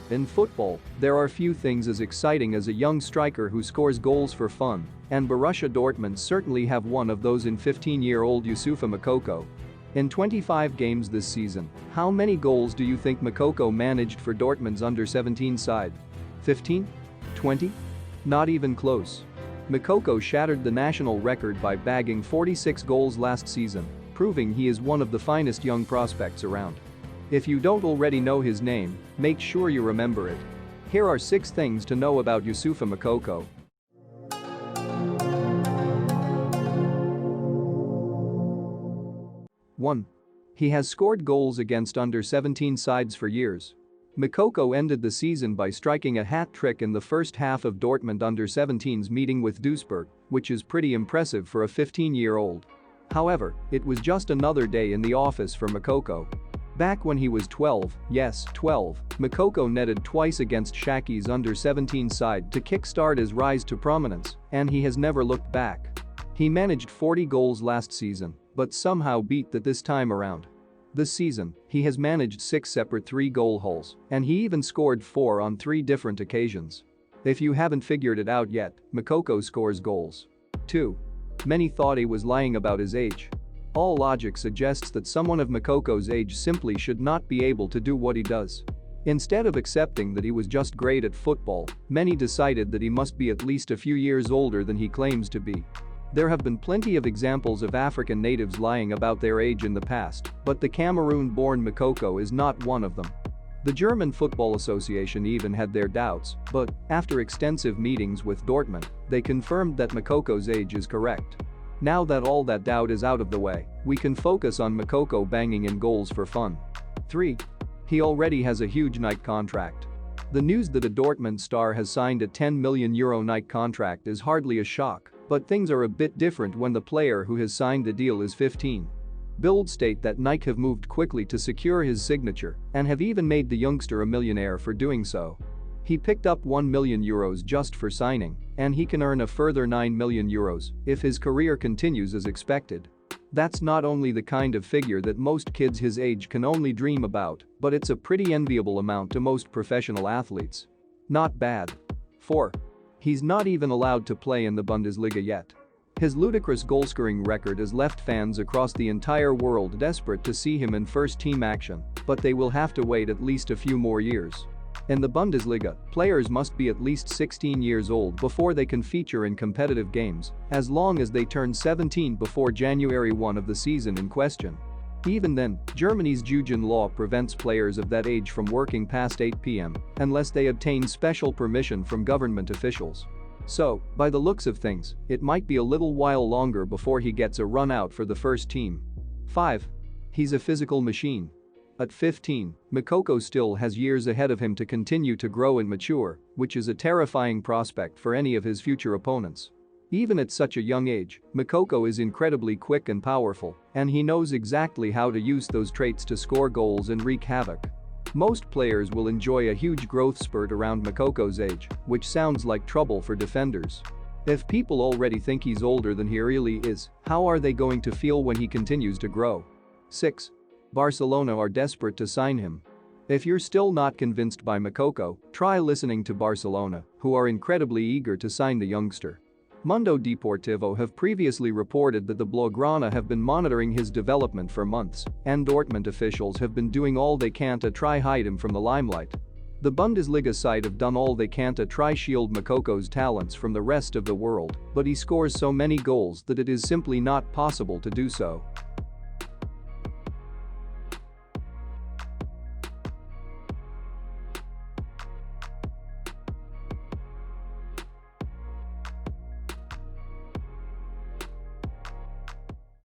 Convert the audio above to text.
In football, there are few things as exciting as a young striker who scores goals for fun, and Borussia Dortmund certainly have one of those in 15-year-old Youssoufa Moukoko. In 25 games this season, how many goals do you think Moukoko managed for Dortmund's under-17 side? 15? 20? Not even close. Moukoko shattered the national record by bagging 46 goals last season, proving he is one of the finest young prospects around. If you don't already know his name, make sure you remember it. Here are 6 things to know about Youssoufa Moukoko. 1. He has scored goals against under-17 sides for years. Moukoko ended the season by striking a hat-trick in the first half of Dortmund Under-17s meeting with Duisburg, which is pretty impressive for a 15-year-old. However, it was just another day in the office for Moukoko. Back when he was 12, yes, 12, Moukoko netted twice against Schalke's under-17 side to kickstart his rise to prominence, and he has never looked back. He managed 40 goals last season, but somehow beat that this time around. This season, he has managed 6 separate 3-goal hauls, and he even scored 4 on 3 different occasions. If you haven't figured it out yet, Moukoko scores goals. 2. Many thought he was lying about his age. All logic suggests that someone of Moukoko's age simply should not be able to do what he does. Instead of accepting that he was just great at football, many decided that he must be at least a few years older than he claims to be. There have been plenty of examples of African natives lying about their age in the past, but the Cameroon-born Moukoko is not one of them. The German Football Association even had their doubts, but, after extensive meetings with Dortmund, they confirmed that Moukoko's age is correct. Now that all that doubt is out of the way, we can focus on Moukoko banging in goals for fun. 3. He already has a huge Nike contract. The news that a Dortmund star has signed a €10 million Nike contract is hardly a shock, but things are a bit different when the player who has signed the deal is 15. Bills state that Nike have moved quickly to secure his signature and have even made the youngster a millionaire for doing so. He picked up €1 million just for signing, and he can earn a further €9 million if his career continues as expected. That's not only the kind of figure that most kids his age can only dream about, but it's a pretty enviable amount to most professional athletes. Not bad. 4. He's not even allowed to play in the Bundesliga yet. His ludicrous goal-scoring record has left fans across the entire world desperate to see him in first-team action, but they will have to wait at least a few more years. In the Bundesliga, players must be at least 16 years old before they can feature in competitive games, as long as they turn 17 before January 1 of the season in question. Even then, Germany's Jugend law prevents players of that age from working past 8 p.m. unless they obtain special permission from government officials. So, by the looks of things, it might be a little while longer before he gets a run out for the first team. 5. He's a physical machine. At 15, Moukoko still has years ahead of him to continue to grow and mature, which is a terrifying prospect for any of his future opponents. Even at such a young age, Moukoko is incredibly quick and powerful, and he knows exactly how to use those traits to score goals and wreak havoc. Most players will enjoy a huge growth spurt around Moukoko's age, which sounds like trouble for defenders. If people already think he's older than he really is, how are they going to feel when he continues to grow? 6. Barcelona are desperate to sign him. If you're still not convinced by Moukoko, try listening to Barcelona, who are incredibly eager to sign the youngster. Mundo Deportivo have previously reported that the Blaugrana have been monitoring his development for months, and Dortmund officials have been doing all they can to try hide him from the limelight. The Bundesliga side have done all they can to try shield Moukoko's talents from the rest of the world, but he scores so many goals that it is simply not possible to do so.